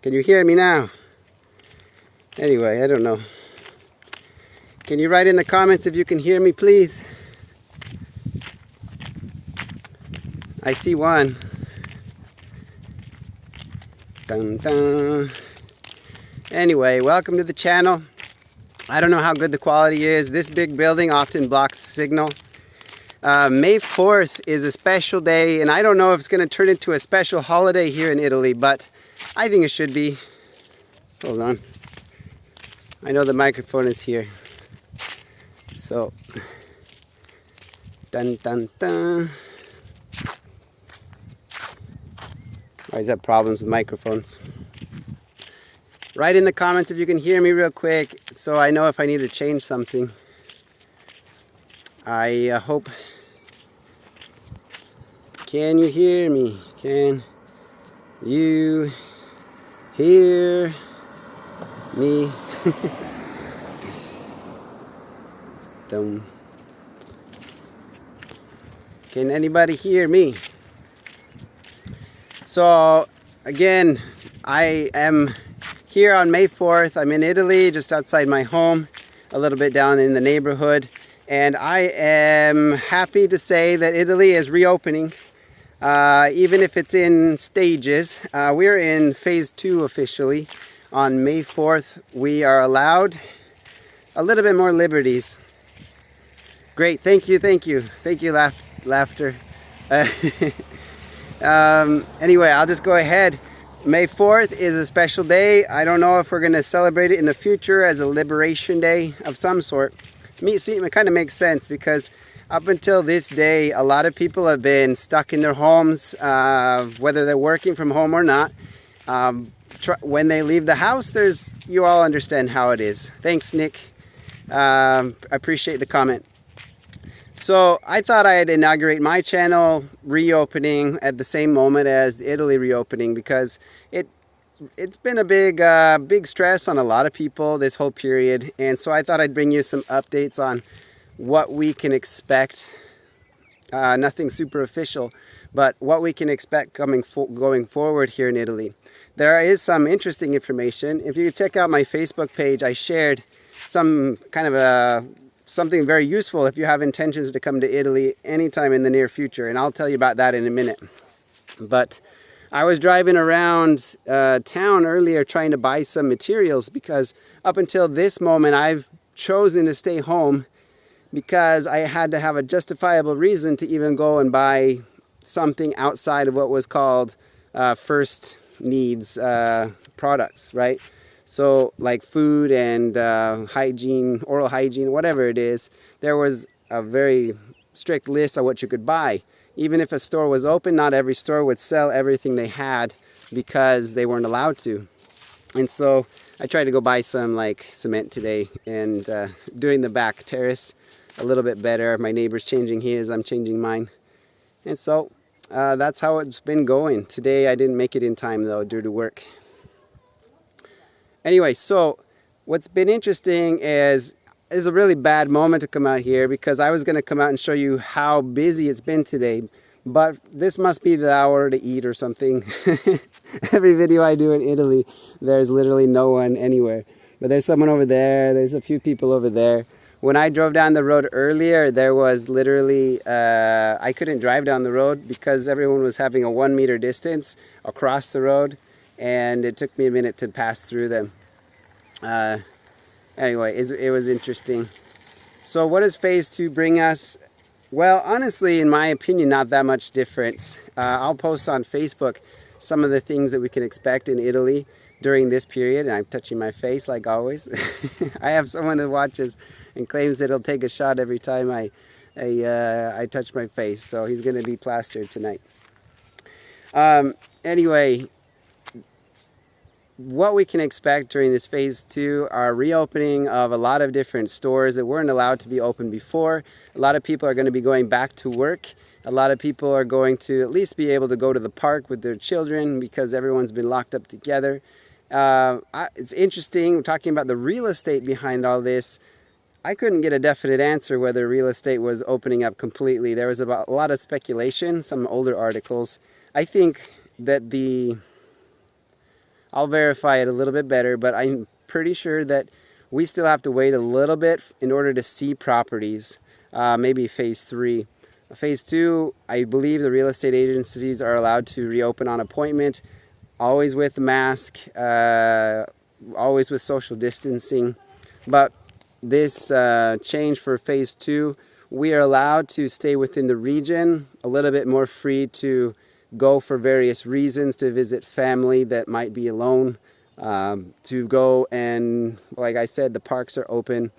Can you hear me now? Anyway, I don't know. Can you write in the comments if you can hear me, please? I see one. Dun, dun. Anyway, welcome to the channel. I don't know how good the quality is. This big building often blocks the signal. May 4th is a special day, and I don't know if it's going to turn into a special holiday here in Italy, but I think it should be. Hold on. I know the microphone is here. So, dun dun dun. I always have problems with microphones. Write in the comments if you can hear me real quick so I know if I need to change something. I hope. Can you hear me? Can you hear me? Can anybody hear me? So again, I am here on May 4th. I'm in Italy, just outside my home, a little bit down in the neighborhood. And I am happy to say that Italy is reopening, even if it's in stages. We're in phase 2 officially. On May 4th, we are allowed a little bit more liberties. Great, thank you, laughter. Anyway, I'll just go ahead. May 4th is a special day. I don't know if we're going to celebrate it in the future as a liberation day of some sort. It kind of makes sense because up until this day, a lot of people have been stuck in their homes, whether they're working from home or not. When they leave the house, you all understand how it is. Thanks, Nick. I appreciate the comment. So I thought I'd inaugurate my channel reopening at the same moment as the Italy reopening because it's been a big stress on a lot of people this whole period, and so I thought I'd bring you some updates on what we can expect. Nothing super official, but what we can expect going forward here in Italy. There is some interesting information. If you check out my Facebook page, I shared some kind of something very useful if you have intentions to come to Italy anytime in the near future, and I'll tell you about that in a minute. But I was driving around town earlier trying to buy some materials because up until this moment I've chosen to stay home because I had to have a justifiable reason to even go and buy something outside of what was called first needs products, right? So like food and hygiene, oral hygiene, whatever it is, there was a very strict list of what you could buy. Even if a store was open, not every store would sell everything they had because they weren't allowed to. And so I tried to go buy some like cement today and doing the back terrace a little bit better. My neighbor's changing his, I'm changing mine. And so that's how it's been going. Today I didn't make it in time though due to work. Anyway, so what's been interesting is a really bad moment to come out here because I was going to come out and show you how busy it's been today, but this must be the hour to eat or something. Every video I do in Italy, there's literally no one anywhere, but there's someone over there, there's a few people over there. When I drove down the road earlier, there was literally, I couldn't drive down the road because everyone was having a 1 meter distance across the road, and it took me a minute to pass through them. Anyway, it was interesting. So what does phase 2 bring us? Well, honestly, in my opinion, not that much difference. I'll post on Facebook some of the things that we can expect in Italy during this period, and I'm touching my face like always. I have someone that watches and claims that he'll take a shot every time I touch my face, so he's going to be plastered tonight. Anyway, what we can expect during this phase 2 are reopening of a lot of different stores that weren't allowed to be open before. A lot of people are going to be going back to work. A lot of people are going to at least be able to go to the park with their children because everyone's been locked up together. It's interesting, we're talking about the real estate behind all this. I couldn't get a definite answer whether real estate was opening up completely. There was a lot of speculation, some older articles. I think that I'll verify it a little bit better, but I'm pretty sure that we still have to wait a little bit in order to see properties, maybe phase 3. Phase 2, I believe the real estate agencies are allowed to reopen on appointment, always with the mask, always with social distancing. But this change for phase 2, we are allowed to stay within the region, a little bit more free to go for various reasons, to visit family that might be alone, to go and, like I said, the parks are open.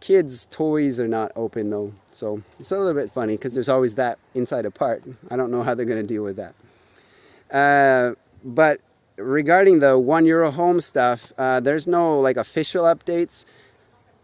Kids' toys are not open though, so it's a little bit funny because there's always that inside a park. I don't know how they're going to deal with that. But regarding the €1 home stuff, there's no like official updates.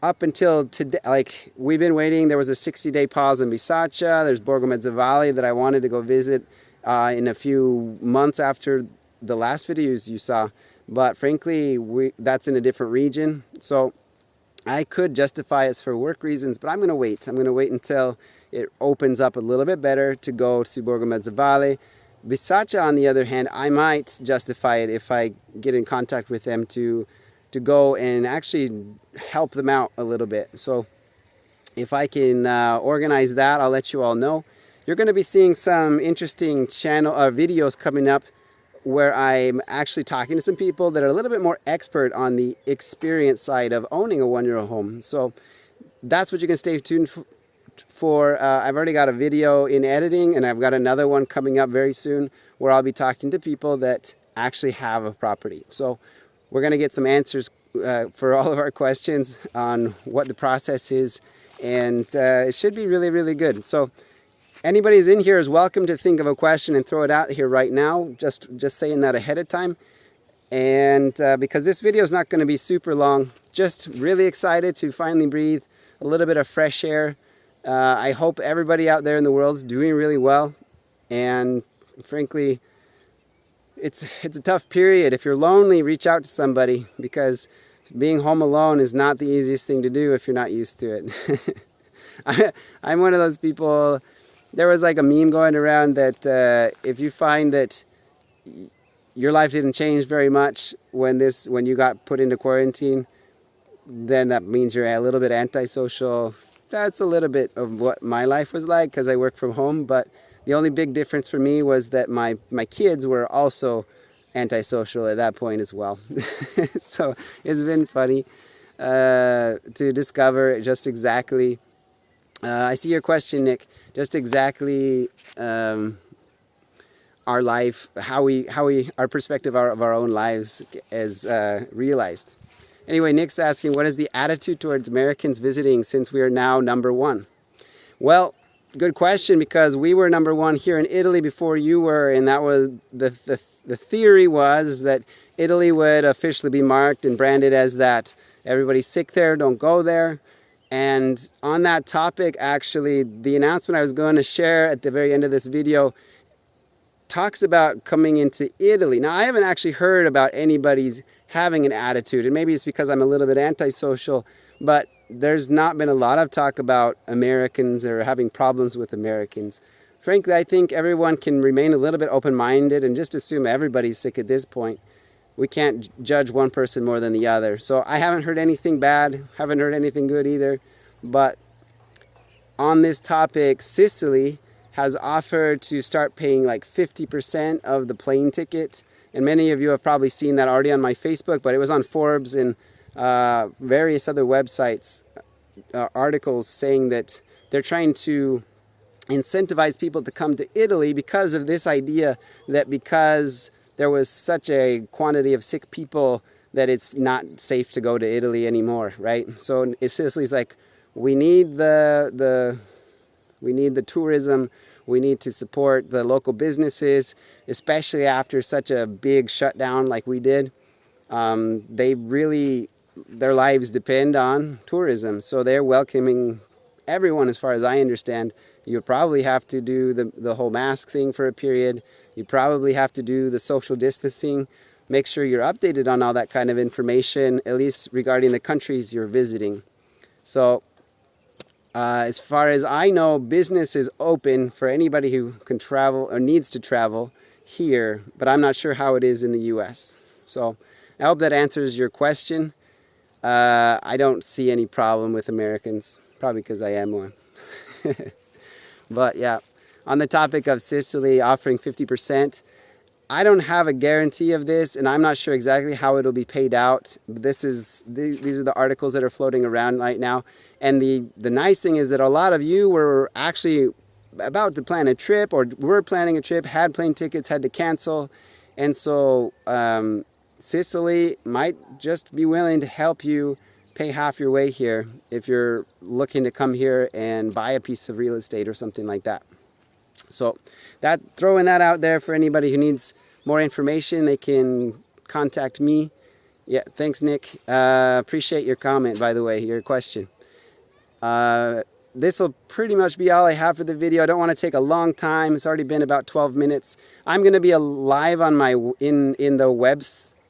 Up until today, like we've been waiting. There was a 60-day pause in Bisaccia. There's Borgo Mezzavale that I wanted to go visit in a few months after the last videos you saw. But frankly, that's in a different region. So I could justify it for work reasons, but I'm going to wait. I'm going to wait until it opens up a little bit better to go to Borgo Mezzavale. Bisaccia, on the other hand, I might justify it if I get in contact with them to go and actually help them out a little bit. So if I can organize that, I'll let you all know. You're going to be seeing some interesting videos coming up where I'm actually talking to some people that are a little bit more expert on the experience side of owning a €1 home. So that's what you can stay tuned for. I've already got a video in editing, and I've got another one coming up very soon where I'll be talking to people that actually have a property. So we're going to get some answers for all of our questions on what the process is, and it should be really, really good. So anybody who's in here is welcome to think of a question and throw it out here right now. Just saying that ahead of time. And because this video is not going to be super long, just really excited to finally breathe a little bit of fresh air. I hope everybody out there in the world is doing really well. And frankly, it's a tough period. If you're lonely, reach out to somebody, because being home alone is not the easiest thing to do if you're not used to it. I'm one of those people. There was like a meme going around that if you find that your life didn't change very much when you got put into quarantine, then that means you're a little bit antisocial. That's a little bit of what my life was like because I work from home. But the only big difference for me was that my kids were also antisocial at that point as well. So it's been funny to discover just exactly. I see your question, Nick. Just exactly our life, our perspective of our own lives is realized. Anyway, Nick's asking, what is the attitude towards Americans visiting since we are now #1? Well, good question, because we were #1 here in Italy before you were, and that was the theory was that Italy would officially be marked and branded as that. Everybody's sick there, don't go there. And on that topic, actually, the announcement I was going to share at the very end of this video talks about coming into Italy. Now, I haven't actually heard about anybody having an attitude, and maybe it's because I'm a little bit antisocial, but there's not been a lot of talk about Americans or having problems with Americans. Frankly, I think everyone can remain a little bit open-minded and just assume everybody's sick at this point. We can't judge one person more than the other. So I haven't heard anything bad, haven't heard anything good either. But on this topic, Sicily has offered to start paying like 50% of the plane ticket. And many of you have probably seen that already on my Facebook, but it was on Forbes and various other websites, articles saying that they're trying to incentivize people to come to Italy because of this idea that because there was such a quantity of sick people that it's not safe to go to Italy anymore, right? So if Sicily's like, we need the tourism, we need to support the local businesses, especially after such a big shutdown like we did. Their lives depend on tourism, so they're welcoming everyone, as far as I understand. You probably have to do the whole mask thing for a period. You probably have to do the social distancing. Make sure you're updated on all that kind of information, at least regarding the countries you're visiting. So as far as I know, business is open for anybody who can travel or needs to travel here, but I'm not sure how it is in the US. So I hope that answers your question. I don't see any problem with Americans, probably because I am one. But yeah, on the topic of Sicily offering 50%, I don't have a guarantee of this, and I'm not sure exactly how it'll be paid out. These are the articles that are floating around right now. And the nice thing is that a lot of you were actually about to plan a trip, or were planning a trip, had plane tickets, had to cancel. And so Sicily might just be willing to help you pay half your way here if you're looking to come here and buy a piece of real estate or something like that. So throwing that out there for anybody who needs more information, they can contact me. Yeah, thanks, Nick. Appreciate your comment, by the way, your question. This will pretty much be all I have for the video. I don't want to take a long time. It's already been about 12 minutes. I'm going to be live on my in the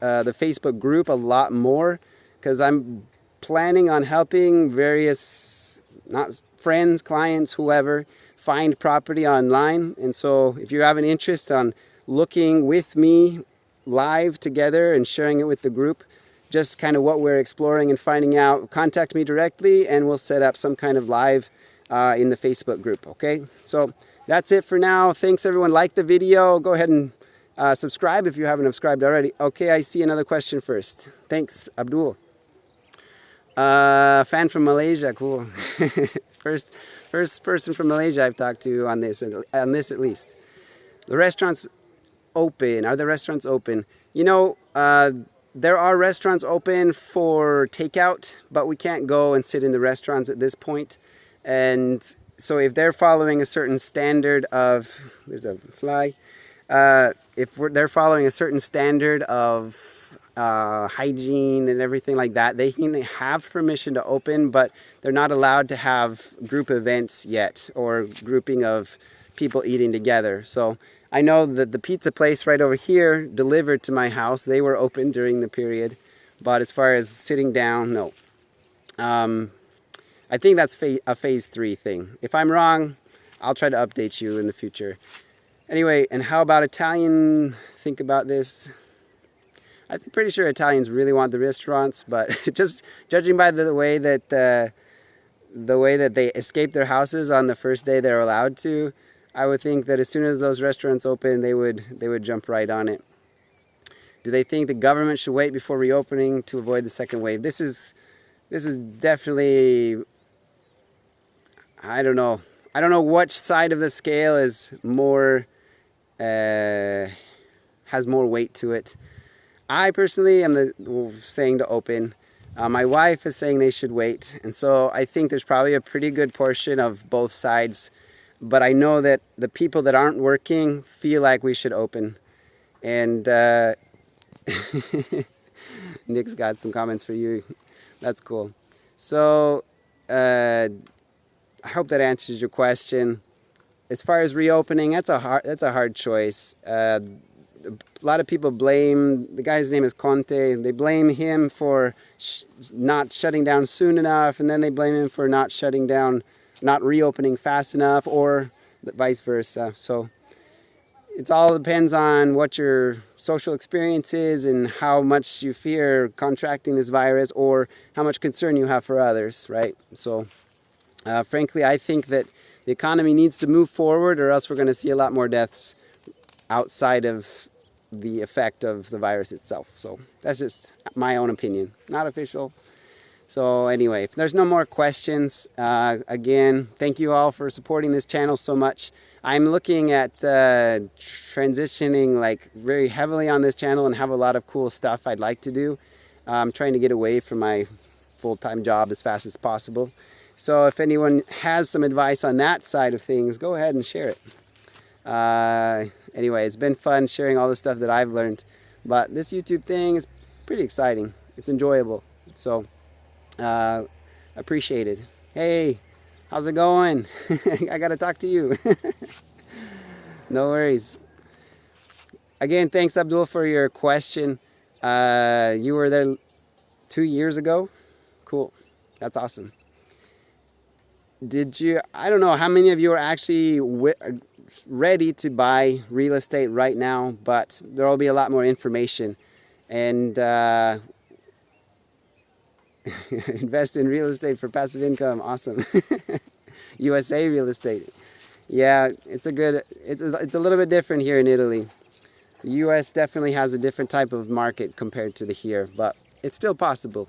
the Facebook group a lot more, because I'm planning on helping various friends, clients, whoever, find property online. And so if you have an interest on looking with me live together and sharing it with the group, just kind of what we're exploring and finding out, contact me directly and we'll set up some kind of live in the Facebook group. Okay, so that's it for now. Thanks everyone. Like the video. Go ahead and subscribe if you haven't subscribed already. Okay, I see another question first. Thanks, Abdul. Fan from Malaysia. Cool. First person from Malaysia I've talked to on this at least. The restaurants open. Are the restaurants open? You know, there are restaurants open for takeout, but we can't go and sit in the restaurants at this point. And so if they're following a certain standard of, there's a fly, they're following a certain standard of hygiene and everything like that, they can have permission to open, but they're not allowed to have group events yet, or grouping of people eating together. So I know that the pizza place right over here delivered to my house, they were open during the period, but as far as sitting down, no. I think that's a phase 3 thing. If I'm wrong, I'll try to update you in the future. Anyway, and how about Italian? Think about this. I'm pretty sure Italians really want the restaurants, but just judging by the way that they escape their houses on the first day they're allowed to, I would think that as soon as those restaurants open, they would jump right on it. Do they think the government should wait before reopening to avoid the second wave? This is definitely, I don't know. I don't know which side of the scale is more has more weight to it. I personally am saying to open. My wife is saying they should wait, and so I think there's probably a pretty good portion of both sides. But I know that the people that aren't working feel like we should open. And Nick's got some comments for you. That's cool. So I hope that answers your question. As far as reopening, that's a hard choice. A lot of people blame, the guy's name is Conte, they blame him for not shutting down soon enough, and then they blame him for not reopening fast enough, or vice versa. So it all depends on what your social experience is and how much you fear contracting this virus, or how much concern you have for others, right? So frankly, I think that the economy needs to move forward, or else we're going to see a lot more deaths outside of the effect of the virus itself. So that's just my own opinion, not official. So anyway, if there's no more questions, again, thank you all for supporting this channel so much. I'm looking at transitioning like very heavily on this channel and have a lot of cool stuff I'd like to do. I'm trying to get away from my full-time job as fast as possible. So if anyone has some advice on that side of things, go ahead and share it. Anyway, it's been fun sharing all the stuff that I've learned. But this YouTube thing is pretty exciting. It's enjoyable. So appreciated. Hey, how's it going? I gotta talk to you. No worries. Again, thanks Abdul for your question. You were there 2 years ago? Cool. That's awesome. I don't know how many of you are actually ready to buy real estate right now, but there will be a lot more information. and invest in real estate for passive income. Awesome. USA real estate. Yeah, it's a little bit different here in Italy. The US definitely has a different type of market compared to the here, but it's still possible.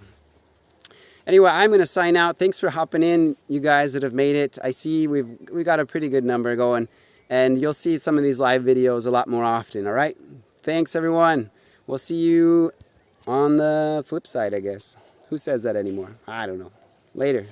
Anyway, I'm going to sign out. Thanks for hopping in, you guys that have made it. I see we got a pretty good number going, and you'll see some of these live videos a lot more often, all right? Thanks, everyone. We'll see you on the flip side, I guess. Who says that anymore? I don't know. Later.